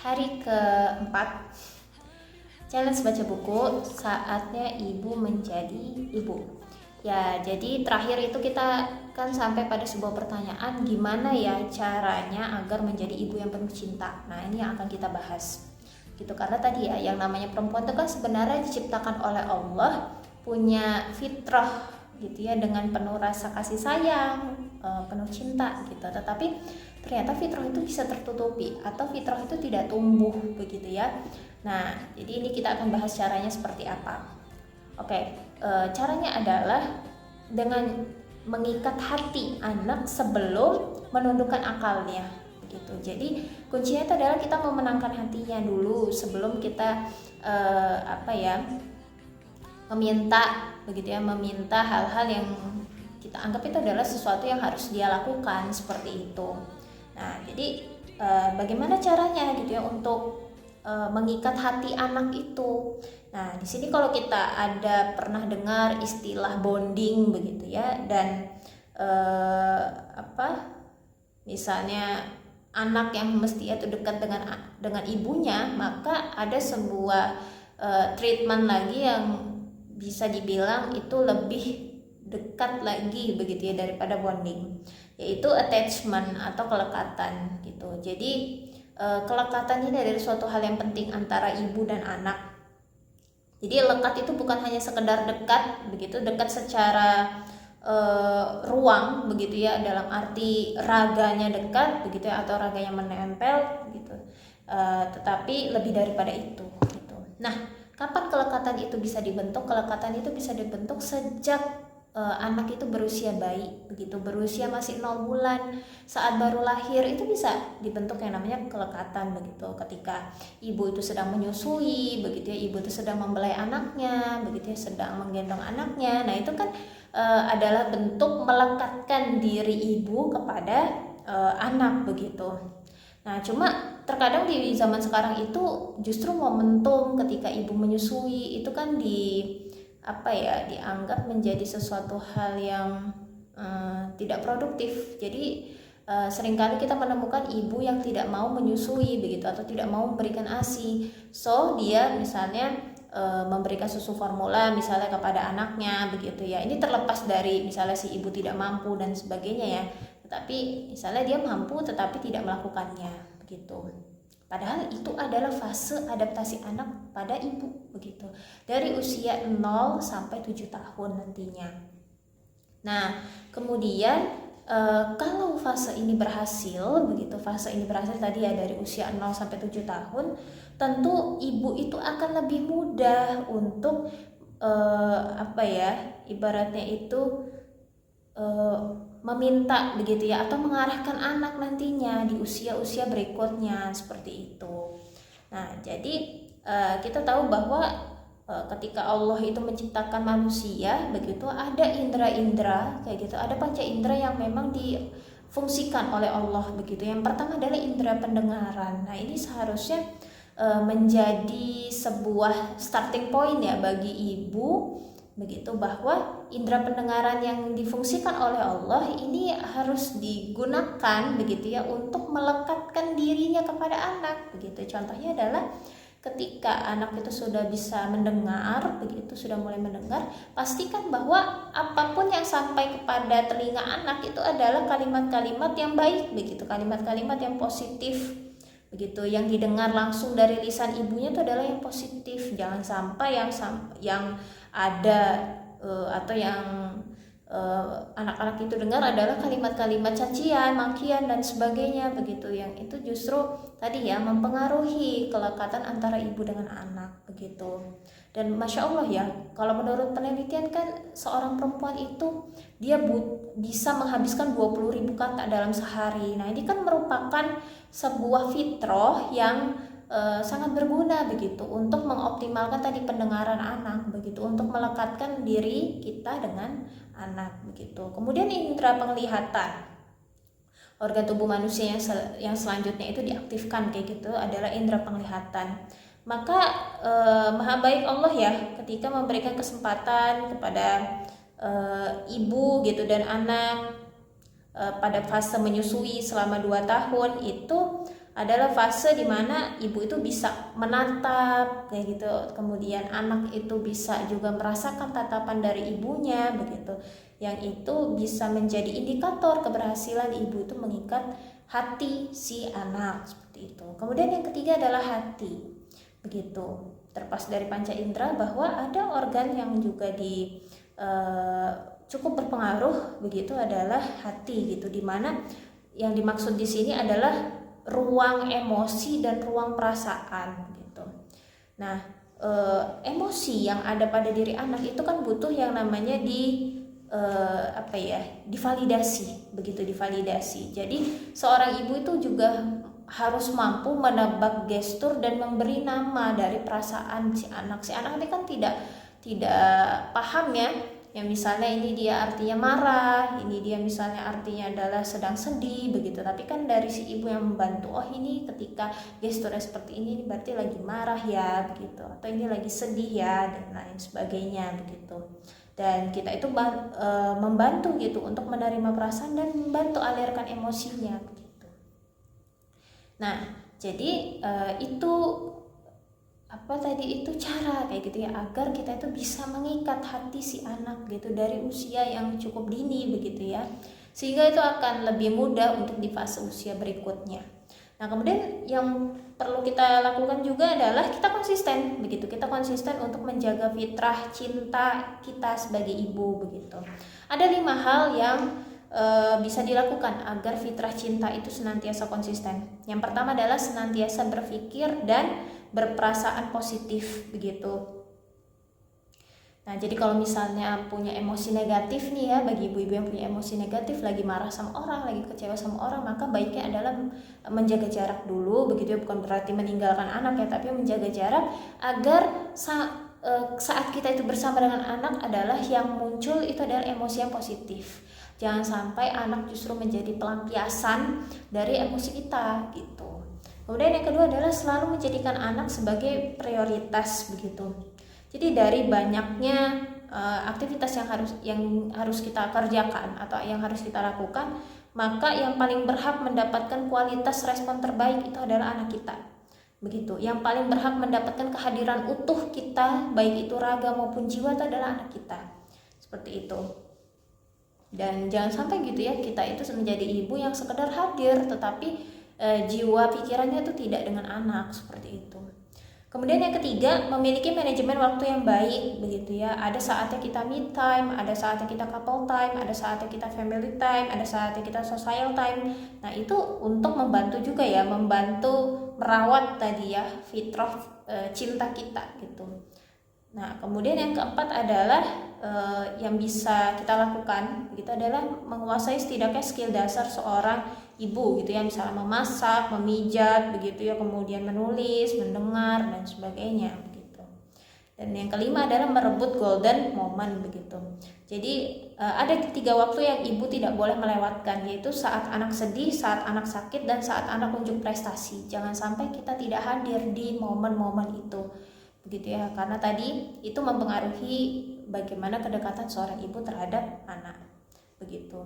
Hari keempat challenge baca buku, saatnya ibu menjadi ibu. Ya, jadi terakhir itu kita kan sampai pada sebuah pertanyaan, gimana ya caranya agar menjadi ibu yang penuh cinta. Nah, ini yang akan kita bahas. Gitu, karena tadi ya, yang namanya perempuan itu kan sebenarnya diciptakan oleh Allah, punya fitrah gitu ya, dengan penuh rasa kasih sayang, penuh cinta gitu. Tetapi ternyata fitrah itu bisa tertutupi atau fitrah itu tidak tumbuh begitu ya. Nah, jadi ini kita akan bahas caranya seperti apa. Oke, caranya adalah dengan mengikat hati anak sebelum menundukkan akalnya gitu. Jadi kuncinya itu adalah kita memenangkan hatinya dulu sebelum kita meminta begitu ya, meminta hal-hal yang kita anggap itu adalah sesuatu yang harus dia lakukan seperti itu. Nah, jadi bagaimana caranya gitu ya untuk mengikat hati anak itu. Nah, di sini kalau kita ada pernah dengar istilah bonding begitu ya, dan misalnya anak yang mesti itu dekat dengan ibunya, maka ada sebuah treatment lagi yang bisa dibilang itu lebih dekat lagi begitu ya daripada bonding, yaitu attachment atau kelekatan gitu. Jadi kelekatan ini adalah suatu hal yang penting antara ibu dan anak. Jadi lekat itu bukan hanya sekedar dekat begitu, dekat secara ruang begitu ya, dalam arti raganya dekat begitu ya, atau raganya menempel gitu, tetapi lebih daripada itu gitu. Nah, kapan kelekatan itu bisa dibentuk? Kelekatan itu bisa dibentuk sejak anak itu berusia bayi begitu, berusia masih 0 bulan, saat baru lahir itu bisa dibentuk yang namanya kelekatan begitu. Ketika ibu itu sedang menyusui begitu ya, ibu itu sedang membelai anaknya begitu ya, sedang menggendong anaknya. Nah, itu kan adalah bentuk melekatkan diri ibu kepada anak begitu. Nah, cuma terkadang di zaman sekarang itu justru momentum ketika ibu menyusui itu kan dianggap menjadi sesuatu hal yang tidak produktif. Jadi seringkali kita menemukan ibu yang tidak mau menyusui begitu, atau tidak mau memberikan ASI. So dia misalnya memberikan susu formula misalnya kepada anaknya begitu ya. Ini terlepas dari misalnya si ibu tidak mampu dan sebagainya ya, tetapi misalnya dia mampu tetapi tidak melakukannya begitu. Padahal itu adalah fase adaptasi anak pada ibu begitu, dari usia 0 sampai 7 tahun nantinya. Nah, kemudian kalau fase ini berhasil begitu, fase ini berhasil tadi ya dari usia 0 sampai 7 tahun, tentu ibu itu akan lebih mudah untuk ibaratnya itu meminta begitu ya, atau mengarahkan anak nantinya di usia-usia berikutnya seperti itu. Nah, jadi kita tahu bahwa ketika Allah itu menciptakan manusia begitu, ada indera-indera kayak gitu, ada panca indera yang memang difungsikan oleh Allah begitu. Yang pertama adalah indera pendengaran. Nah, ini seharusnya menjadi sebuah starting point ya bagi ibu begitu, bahwa indera pendengaran yang difungsikan oleh Allah ini harus digunakan begitu ya untuk melekatkan dirinya kepada anak begitu. Contohnya adalah ketika anak itu sudah bisa mendengar begitu, sudah mulai mendengar, pastikan bahwa apapun yang sampai kepada telinga anak itu adalah kalimat-kalimat yang baik begitu, kalimat-kalimat yang positif begitu, yang didengar langsung dari lisan ibunya itu adalah yang positif. Jangan sampai yang ada atau yang anak-anak itu dengar adalah kalimat-kalimat cacian, makian dan sebagainya begitu, yang itu justru tadi ya mempengaruhi kelekatan antara ibu dengan anak begitu. Dan Masya Allah ya, kalau menurut penelitian kan seorang perempuan itu dia bisa menghabiskan 20.000 kata dalam sehari. Nah, ini kan merupakan sebuah fitrah yang sangat berguna begitu untuk mengoptimalkan tadi pendengaran anak begitu, untuk melekatkan diri kita dengan anak begitu. Kemudian indera penglihatan, organ tubuh manusia yang selanjutnya itu diaktifkan kayak gitu adalah indera penglihatan. Maka maha baik Allah ya ketika memberikan kesempatan kepada ibu gitu dan anak pada fase menyusui selama 2 tahun itu adalah fase dimana ibu itu bisa menatap kayak gitu, kemudian anak itu bisa juga merasakan tatapan dari ibunya begitu, yang itu bisa menjadi indikator keberhasilan ibu itu mengikat hati si anak seperti itu. Kemudian yang ketiga adalah hati begitu, terlepas dari panca indera bahwa ada organ yang juga cukup berpengaruh begitu adalah hati gitu, dimana yang dimaksud di sini adalah ruang emosi dan ruang perasaan gitu. Nah, emosi yang ada pada diri anak itu kan butuh yang namanya divalidasi begitu, divalidasi. Jadi seorang ibu itu juga harus mampu menebak gestur dan memberi nama dari perasaan si anak. Si anak ini kan tidak paham ya. Yang misalnya ini dia artinya marah, ini dia misalnya artinya adalah sedang sedih begitu. Tapi kan dari si ibu yang membantu, oh ini ketika gesturnya seperti ini berarti lagi marah ya begitu, atau ini lagi sedih ya dan lain sebagainya begitu. Dan kita itu membantu gitu untuk menerima perasaan dan membantu alirkan emosinya begitu. Nah, jadi itu itu cara kayak gitu ya, agar kita itu bisa mengikat hati si anak gitu dari usia yang cukup dini begitu ya, sehingga itu akan lebih mudah untuk di fase usia berikutnya. Nah, kemudian yang perlu kita lakukan juga adalah kita konsisten begitu, kita konsisten untuk menjaga fitrah cinta kita sebagai ibu begitu. Ada 5 hal yang bisa dilakukan agar fitrah cinta itu senantiasa konsisten. Yang pertama adalah senantiasa berpikir dan berperasaan positif begitu. Nah, jadi kalau misalnya punya emosi negatif nih ya, bagi ibu-ibu yang punya emosi negatif, lagi marah sama orang, lagi kecewa sama orang, maka baiknya adalah menjaga jarak dulu begitu ya, bukan berarti meninggalkan anak ya, tapi menjaga jarak agar saat kita itu bersama dengan anak adalah yang muncul itu adalah emosi yang positif. Jangan sampai anak justru menjadi pelampiasan dari emosi kita gitu. Kemudian yang kedua adalah selalu menjadikan anak sebagai prioritas begitu. Jadi dari banyaknya aktivitas yang harus kita kerjakan atau yang harus kita lakukan, maka yang paling berhak mendapatkan kualitas respon terbaik itu adalah anak kita. Begitu. Yang paling berhak mendapatkan kehadiran utuh kita, baik itu raga maupun jiwa, itu adalah anak kita. Seperti itu. Dan jangan sampai gitu ya, kita itu menjadi ibu yang sekedar hadir tetapi jiwa pikirannya itu tidak dengan anak, seperti itu. Kemudian yang ketiga, memiliki manajemen waktu yang baik begitu ya. Ada saatnya kita me time, ada saatnya kita couple time, ada saatnya kita family time, ada saatnya kita social time. Nah, itu untuk membantu juga ya, membantu merawat tadi ya fitrah cinta kita gitu. Nah, kemudian yang keempat adalah yang bisa kita lakukan itu adalah menguasai setidaknya skill dasar seorang ibu gitu ya, misalnya memasak, memijat begitu ya, kemudian menulis, mendengar dan sebagainya begitu. Dan yang kelima adalah merebut golden moment begitu. Jadi ada 3 waktu yang ibu tidak boleh melewatkan, yaitu saat anak sedih, saat anak sakit, dan saat anak unjuk prestasi. Jangan sampai kita tidak hadir di momen-momen itu begitu ya, karena tadi itu mempengaruhi bagaimana kedekatan seorang ibu terhadap anak begitu.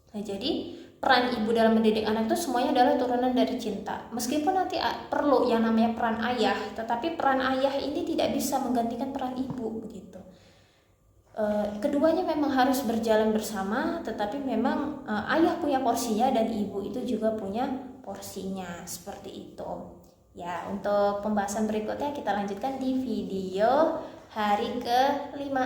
Nah, jadi peran ibu dalam mendidik anak itu semuanya adalah turunan dari cinta. Meskipun nanti perlu yang namanya peran ayah, tetapi peran ayah ini tidak bisa menggantikan peran ibu begitu. Keduanya memang harus berjalan bersama, tetapi memang ayah punya porsinya dan ibu itu juga punya porsinya, seperti itu. Ya, untuk pembahasan berikutnya kita lanjutkan di video hari ke-5.